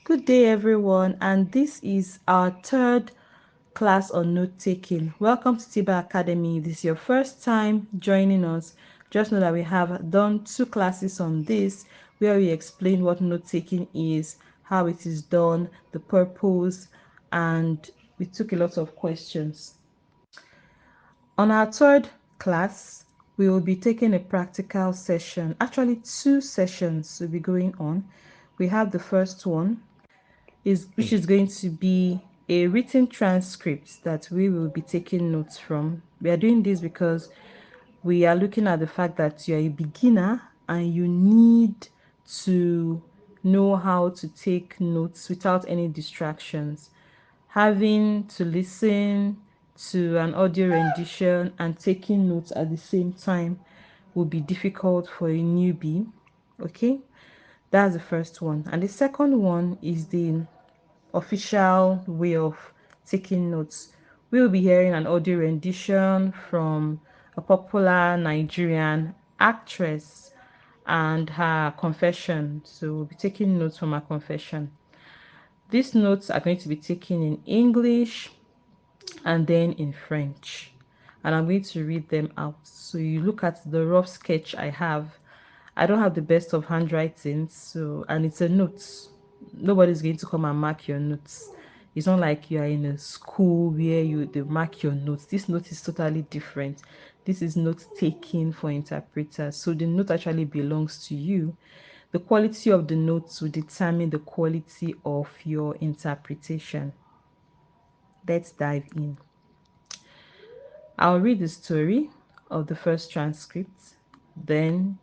Good day, everyone, and this is our third class on note taking. Welcome to Tiba Academy. This is your first time joining us. Just know that we have done two classes on this where we explain what note taking is, how it is done, the purpose, and we took a lot of questions. On our third class, we will be taking a practical session. Actually, two sessions will be going on. We have the first one which is going to be a written transcript that we will be taking notes from. We are doing this because we are looking at the fact that you're a beginner and you need to know how to take notes without any distractions. Having to listen to an audio rendition and taking notes at the same time will be difficult for a newbie. Okay, that's the first one. And the second one is the official way of taking notes. We will be hearing an audio rendition from a popular Nigerian actress and her confession. So we'll be taking notes from her confession. These notes are going to be taken in English and then in French. And I'm going to read them out. So you look at the rough sketch I have. I don't have the best of handwriting, so and it's a note. Nobody's going to come and mark your notes. It's not like you are in a school where they mark your notes. This note is totally different. This is note taking for interpreters. So the note actually belongs to you. The quality of the notes will determine the quality of your interpretation. Let's dive in. I'll read the story of the first transcript, then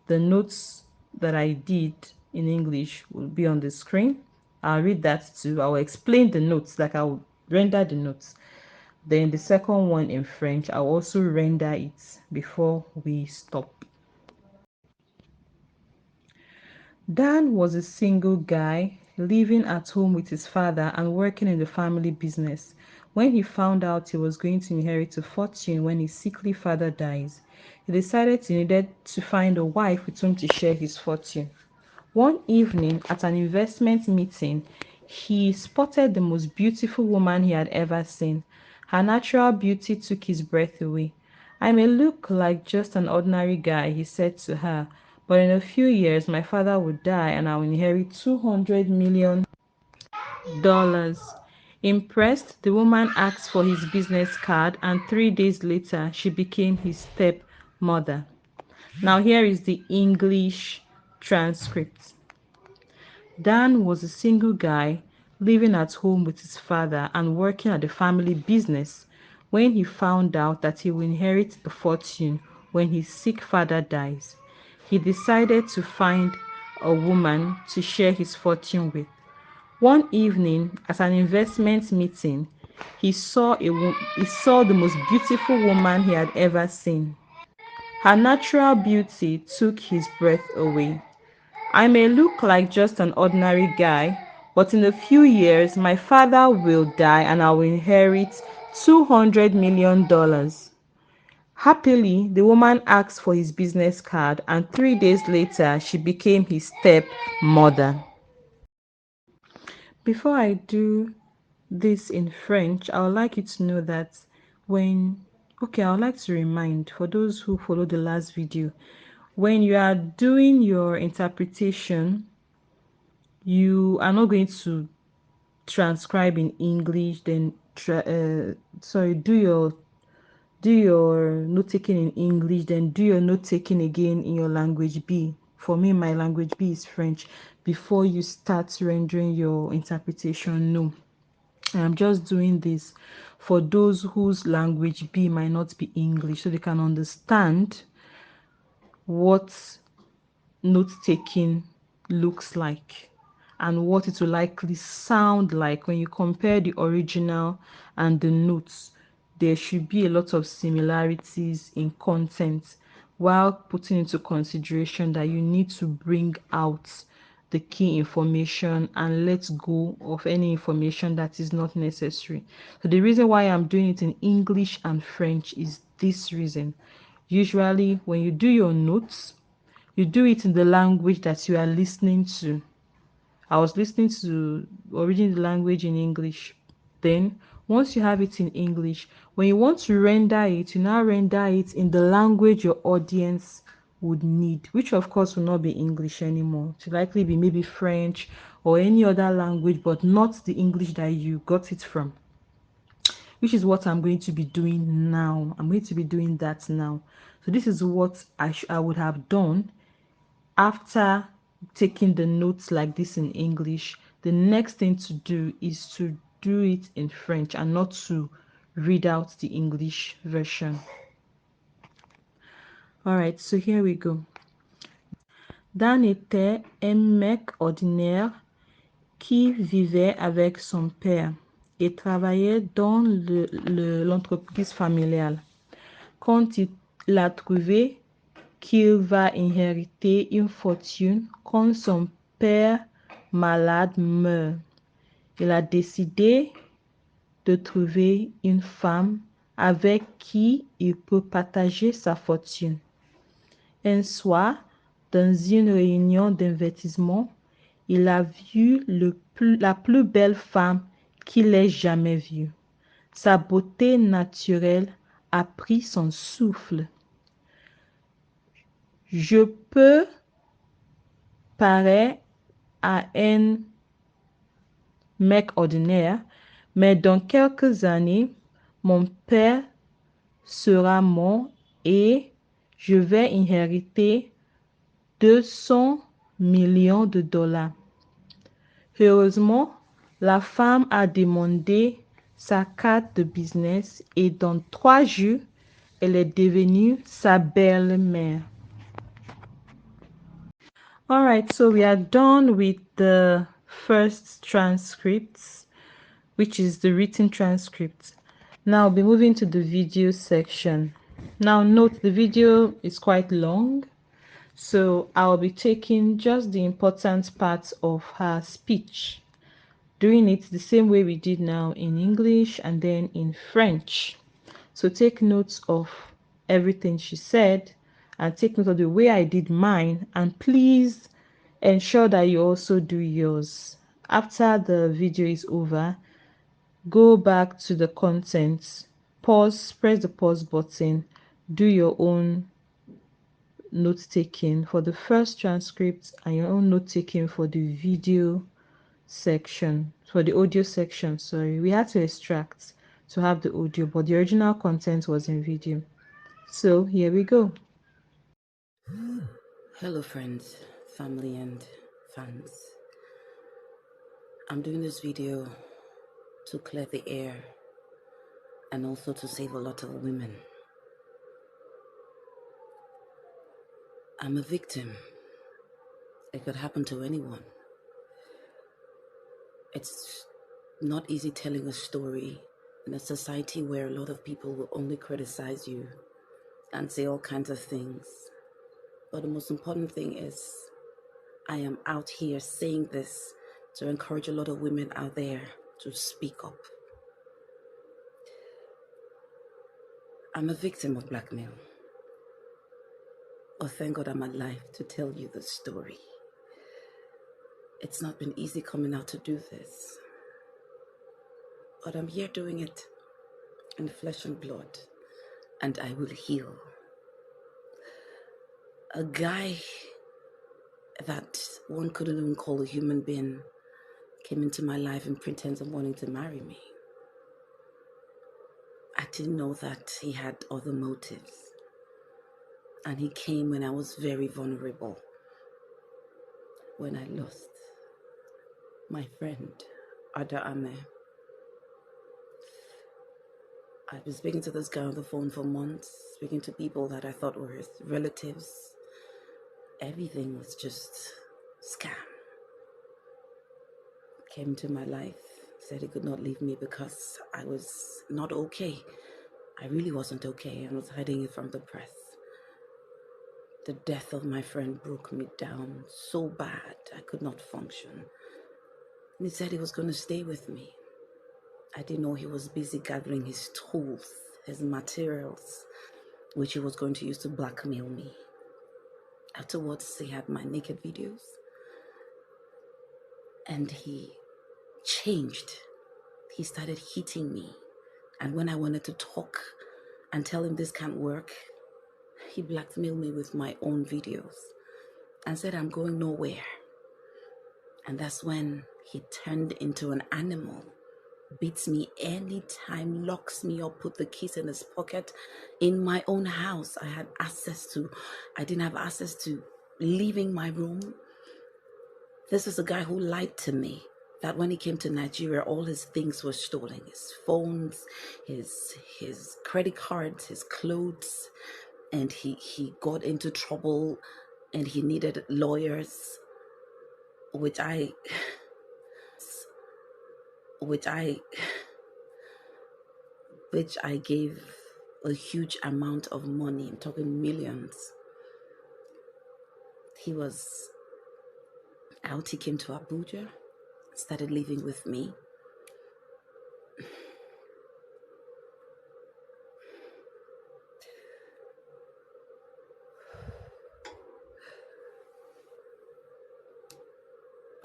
the notes that I did in English will be on the screen. I'll read that too. I'll explain the notes, like I'll render the notes. Then the second one in French, I'll also render it before we stop. Dan was a single guy living at home with his father and working in the family business. When he found out he was going to inherit a fortune when his sickly father dies, he decided he needed to find a wife with whom to share his fortune. One evening at an investment meeting, he spotted the most beautiful woman he had ever seen. Her natural beauty took his breath away. I may look like just an ordinary guy, he said to her, but in a few years my father will die and I will inherit $200 million. Impressed, the woman asked for his business card and 3 days later she became his stepmother. Now here is the English transcript. Dan was a single guy living at home with his father and working at the family business when he found out that he will inherit the fortune when his sick father dies. He decided to find a woman to share his fortune with. One evening at an investment meeting, he saw the most beautiful woman he had ever seen. Her natural beauty took his breath away. I may look like just an ordinary guy, but in a few years my father will die and I will inherit $200 million. Happily, the woman asked for his business card and 3 days later she became his stepmother. Before I do this in French, I would like you to know that when I would like to remind for those who follow the last video, when you are doing your interpretation, you are not going to transcribe in English, then do your note taking in English, then do your note taking again in your language B. For me, my language B is French. Before you start rendering your interpretation, no. I'm just doing this for those whose language B might not be English, so they can understand what note taking looks like and what it will likely sound like when you compare the original and the notes. There should be a lot of similarities in content while putting into consideration that you need to bring out the key information and let go of any information that is not necessary. So the reason why I'm doing it in English and French is this reason. Usually when you do your notes, you do it in the language that you are listening to. I was listening to or reading the language in English. Then once you have it in English, when you want to render it, you now render it in the language your audience would need, which of course will not be English anymore. It will likely be maybe French or any other language, but not the English that you got it from, which is what I'm going to be doing now. I'm going to be doing that now. So this is what I would have done after taking the notes like this in English. The next thing to do is to do it in French and not to read out the English version. All right, so here we go. Dan était un mec ordinaire qui vivait avec son père et travaillait dans l'entreprise familiale. Quand il a trouvé qu'il va inhériter une fortune quand son père malade meurt, il a décidé de trouver une femme avec qui il peut partager sa fortune. Un soir, dans une réunion d'investissement, il a vu la plus belle femme qu'il ait jamais vue. Sa beauté naturelle a pris son souffle. Je peux paraître à un mec ordinaire, mais dans quelques années, mon père sera mort et je vais inhériter 200 millions de dollars. Heureusement, la femme a demandé sa carte de business et dans 3 jours, elle est devenue sa belle-mère. All right, so we are done with the first transcripts, which is the written transcript. Now I'll be moving to the video section. Now note the video is quite long, so I'll be taking just the important parts of her speech, doing it the same way we did now in English and then in French. So take notes of everything she said and take note of the way I did mine, and please ensure that you also do yours. After the video is over, go back to the contents, pause, press the pause button, do your own note taking for the first transcript and your own note taking for the video section, for the audio section. Sorry, we had to extract to have the audio, but the original content was in video. So here we go. Hello friends, family and fans. I'm doing this video to clear the air and also to save a lot of women. I'm a victim. It could happen to anyone. It's not easy telling a story in a society where a lot of people will only criticize you and say all kinds of things. But the most important thing is I am out here saying this to encourage a lot of women out there to speak up. I'm a victim of blackmail. Oh, thank God I'm alive to tell you the story. It's not been easy coming out to do this, but I'm here doing it in flesh and blood, and I will heal. A guy that one couldn't even call a human being came into my life and pretends of wanting to marry me. I didn't know that he had other motives, and he came when I was very vulnerable, when I lost my friend, Ada Ame. I've been speaking to this guy on the phone for months, speaking to people that I thought were his relatives. Everything was just scam. Came to my life, said he could not leave me because I was not okay. I really wasn't okay and was hiding it from the press. The death of my friend broke me down so bad I could not function. And he said he was going to stay with me. I didn't know he was busy gathering his tools, his materials, which he was going to use to blackmail me. Afterwards, he had my naked videos. And he changed. He started hitting me. And when I wanted to talk and tell him this can't work, he blackmailed me with my own videos and said I'm going nowhere. And that's when he turned into an animal, beats me anytime, locks me up, put the keys in his pocket. In my own house, I didn't have access to leaving my room. This is a guy who lied to me that when he came to Nigeria, all his things were stolen. His phones, his credit cards, his clothes, and he got into trouble and he needed lawyers, which I gave a huge amount of money. I'm talking millions. He was out. He came to Abuja, started living with me.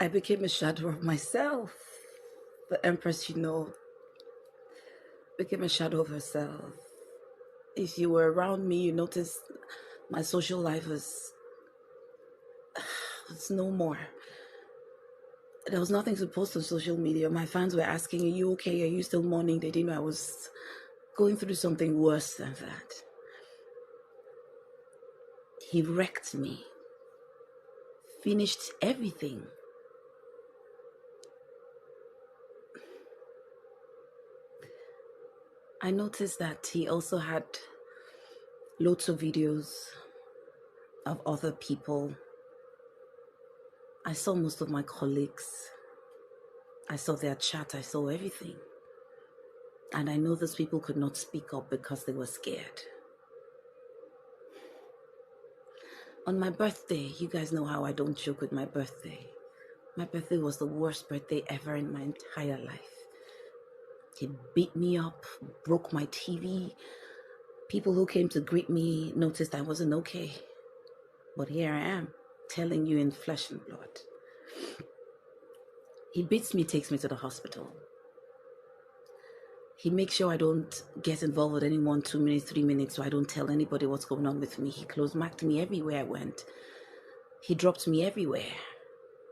I became a shadow of myself. The Empress, became a shadow of herself. If you were around me, you noticed my social life was no more. There was nothing to post on social media. My fans were asking, are you okay? Are you still mourning? They didn't know I was going through something worse than that. He wrecked me, finished everything. I noticed that he also had loads of videos of other people. I saw most of my colleagues. I saw their chat. I saw everything. And I know those people could not speak up because they were scared. On my birthday, you guys know how I don't joke with my birthday. My birthday was the worst birthday ever in my entire life. He beat me up, broke my TV. People who came to greet me noticed I wasn't okay. But here I am, telling you in flesh and blood. He beats me, takes me to the hospital. He makes sure I don't get involved with anyone 2 minutes, 3 minutes, so I don't tell anybody what's going on with me. He close-marked me everywhere I went. He dropped me everywhere.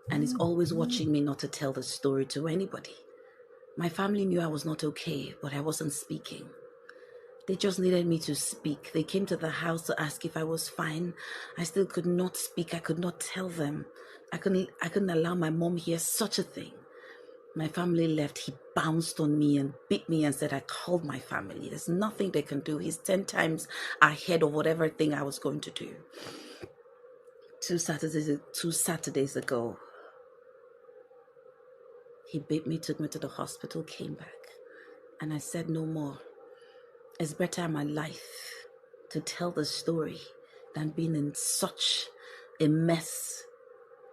And he's always watching me not to tell the story to anybody. My family knew I was not okay, but I wasn't speaking. They just needed me to speak. They came to the house to ask if I was fine. I still could not speak. I could not tell them. I couldn't allow my mom hear such a thing. My family left. He bounced on me and beat me and said, I called my family. There's nothing they can do. He's 10 times ahead of whatever thing I was going to do. Two Saturdays ago, he beat me, took me to the hospital, came back. And I said no more. It's better in my life to tell the story than being in such a mess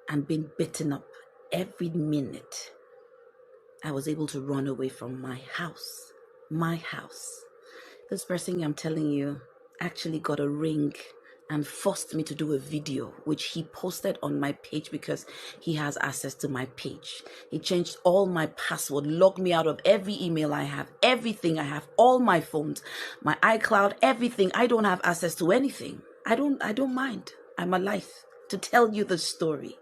and being beaten up every minute. I was able to run away from my house. My house. This person I'm telling you actually got a ring and forced me to do a video, which he posted on my page because he has access to my page. He changed all my password, logged me out of every email I have, everything I have, all my phones, my iCloud, everything. I don't have access to anything. I don't mind. I'm alive to tell you the story.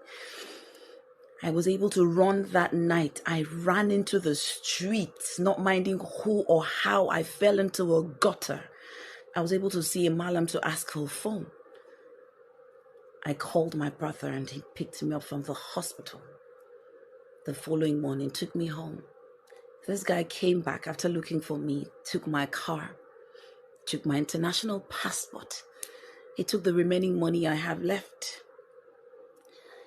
I was able to run that night. I ran into the streets, not minding who or how. I fell into a gutter. I was able to see a malam to ask for a phone. I called my brother and he picked me up from the hospital. The following morning, took me home. This guy came back after looking for me, took my car, took my international passport. He took the remaining money I have left.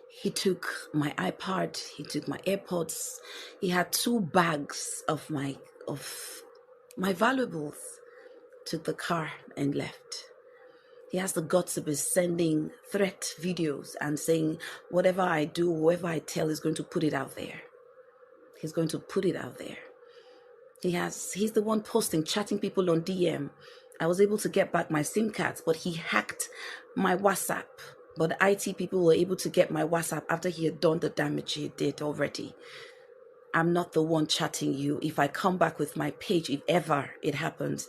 He took my iPad, he took my AirPods. He had 2 bags of my valuables. Took the car and left. He has the guts to be sending threat videos and saying whatever I do, whoever I tell is going to put it out there. He's going to put it out there. He's the one posting, chatting people on DM. I was able to get back my SIM cards, but he hacked my WhatsApp. But IT people were able to get my WhatsApp after he had done the damage he did already. I'm not the one chatting you. If I come back with my page, if ever it happens,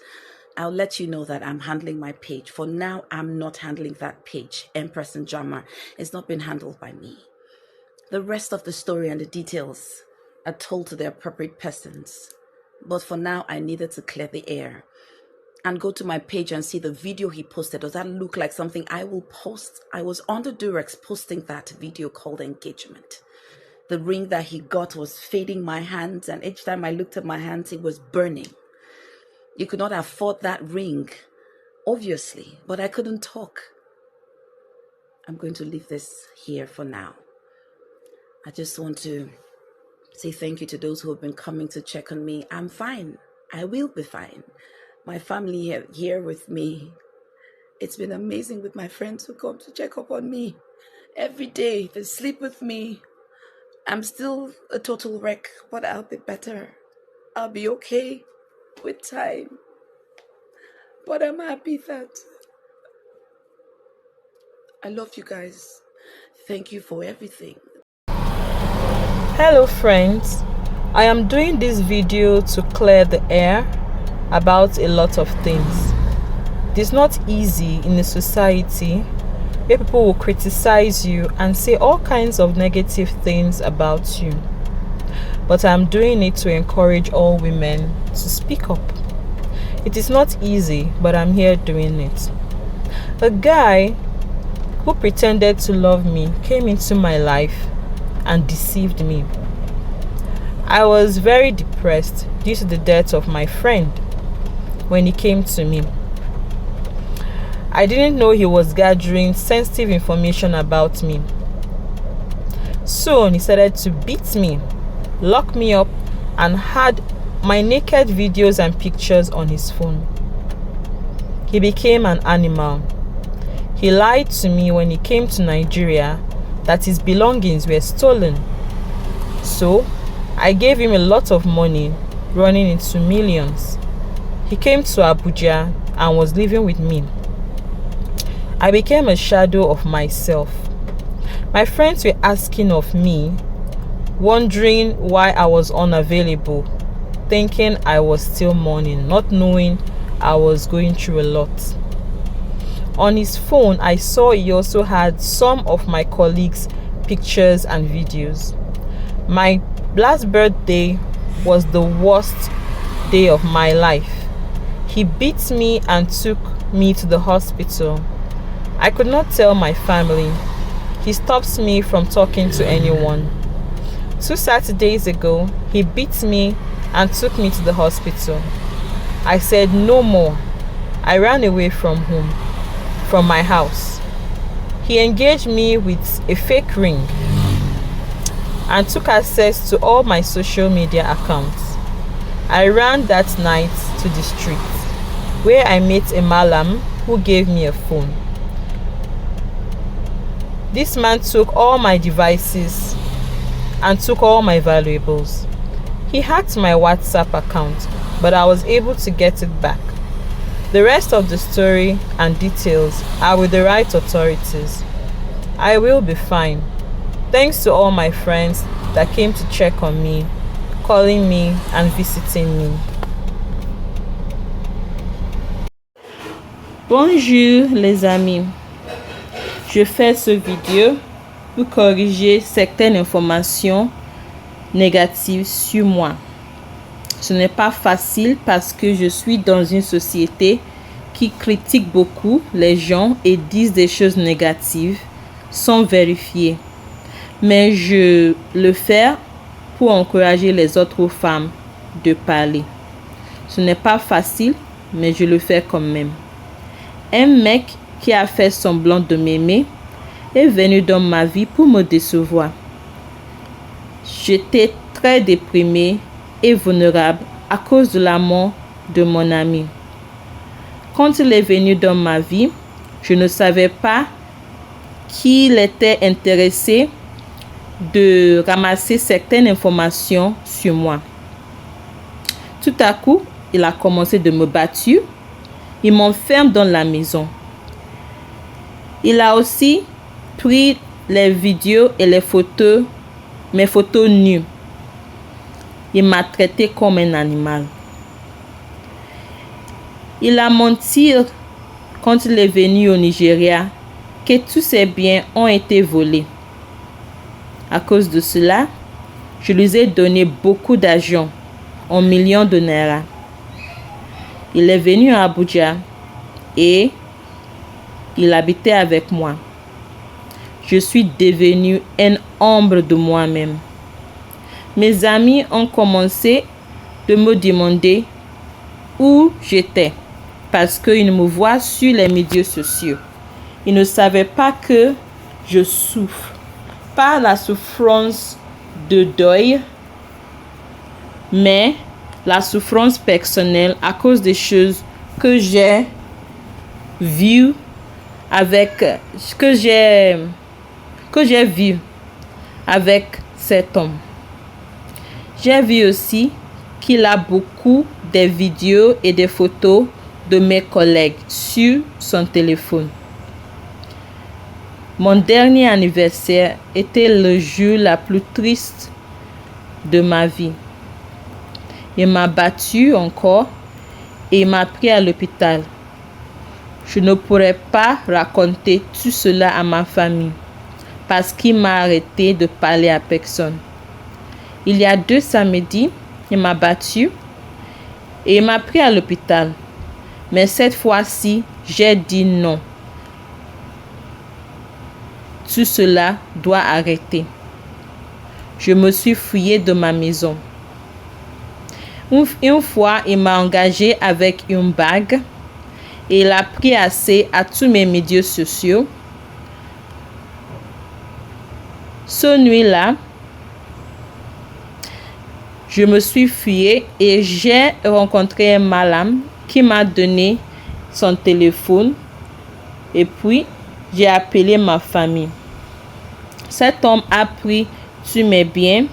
I'll let you know that I'm handling my page. For now, I'm not handling that page. Empress and Njama. It's not been handled by me. The rest of the story and the details are told to the appropriate persons. But for now, I needed to clear the air and go to my page and see the video he posted. Does that look like something I will post? I was on the Durex posting that video called Engagement. The ring that he got was fading my hands, and each time I looked at my hands, it was burning. You could not afford that ring, obviously, but I couldn't talk. I'm going to leave this here for now. I just want to say thank you to those who have been coming to check on me. I'm fine. I will be fine. My family here with me. It's been amazing with my friends who come to check up on me every day. They sleep with me. I'm still a total wreck, but I'll be better. I'll be okay with time. But I'm happy that I love you guys. Thank you for everything. Hello friends, I am doing this video to clear the air about a lot of things. It's not easy in a society where people will criticize you and say all kinds of negative things about you. But I'm doing it to encourage all women to speak up. It is not easy, but I'm here doing it. A guy who pretended to love me came into my life and deceived me. I was very depressed due to the death of my friend when he came to me. I didn't know he was gathering sensitive information about me. Soon he started to beat me, lock me up, and had my naked videos and pictures on his phone. He became an animal. He lied to me when he came to Nigeria that his belongings were stolen. So I gave him a lot of money, running into millions. He came to Abuja and was living with me. I became a shadow of myself. My friends were asking of me, wondering why I was unavailable, thinking I was still mourning, not knowing I was going through a lot. On his phone, I saw he also had some of my colleagues' pictures and videos. My last birthday was the worst day of my life. He beat me and took me to the hospital. I could not tell my family. He stops me from talking to anyone. 2 Saturdays ago, he beat me and took me to the hospital. I said no more. I ran away from home, from my house. He engaged me with a fake ring and took access to all my social media accounts. I ran that night to the street where I met a malam who gave me a phone. This man took all my devices and took all my valuables. He hacked my WhatsApp account, but I was able to get it back. The rest of the story and details are with the right authorities. I will be fine. Thanks to all my friends that came to check on me, calling me and visiting me. Bonjour les amis. Je fais ce vidéo pour corriger certaines informations négatives sur moi. Ce n'est pas facile parce que je suis dans une société qui critique beaucoup les gens et disent des choses négatives sans vérifier. Mais je le fais pour encourager les autres femmes de parler. Ce n'est pas facile, mais je le fais quand même. Un mec qui a fait semblant de m'aimer est venu dans ma vie pour me décevoir. J'étais très déprimée et vulnérable à cause de la mort de mon ami. Quand il est venu dans ma vie, je ne savais pas qu'il était intéressé de ramasser certaines informations sur moi. Tout à coup, il a commencé de me battre. Il m'enferme dans la maison. Il a aussi pris les vidéos et les photos, mes photos nues. Il m'a traité comme un animal. Il a menti quand il est venu au Nigeria que tous ses biens ont été volés. À cause de cela, je lui ai donné beaucoup d'argent, en millions de naira. Il est venu à Abuja et il habitait avec moi. Je suis devenue un ombre de moi-même. Mes amis ont commencé de me demander où j'étais parce qu'ils me voient sur les médias sociaux. Ils ne savaient pas que je souffre. Pas la souffrance de deuil, mais la souffrance personnelle à cause des choses que j'ai vues avec que j'ai vu avec cet homme. J'ai vu aussi qu'il a beaucoup de vidéos et des photos de mes collègues sur son téléphone. Mon dernier anniversaire était le jour le plus triste de ma vie. Il m'a battu encore et m'a pris à l'hôpital. Je ne pourrais pas raconter tout cela à ma famille parce qu'il m'a arrêté de parler à personne. Il y a 2 samedis, il m'a battu et il m'a pris à l'hôpital. Mais cette fois-ci, j'ai dit non. Tout cela doit arrêter. Je me suis fouillée de ma maison. Une fois, il m'a engagé avec une bague et il a pris accès à tous mes médias sociaux. Ce nuit-là, je me suis fouillée et j'ai rencontré un malam qui m'a donné son téléphone et puis j'ai appelé ma famille. Cet homme a pris tous mes biens,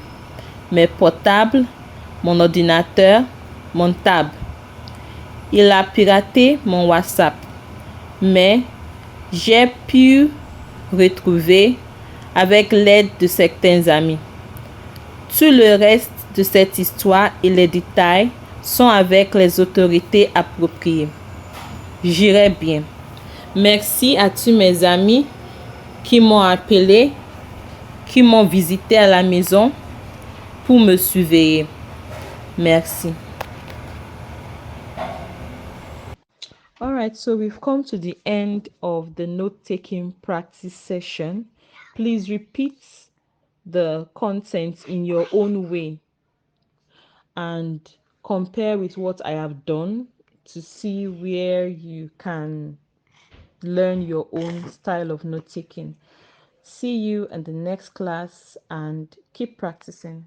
mes portables, mon ordinateur, mon tab. Il a piraté mon WhatsApp, mais j'ai pu retrouver avec l'aide de certains amis. Tout le reste de cette histoire et les détails sont avec les autorités appropriées. J'irai bien. Merci à tous mes amis qui m'ont appelé, qui m'ont visité à la maison pour me surveiller. Merci. All right, so we've come to the end of the note-taking practice session. Please repeat the content in your own way and compare with what I have done to see where you can learn your own style of note taking. See you in the next class and keep practicing.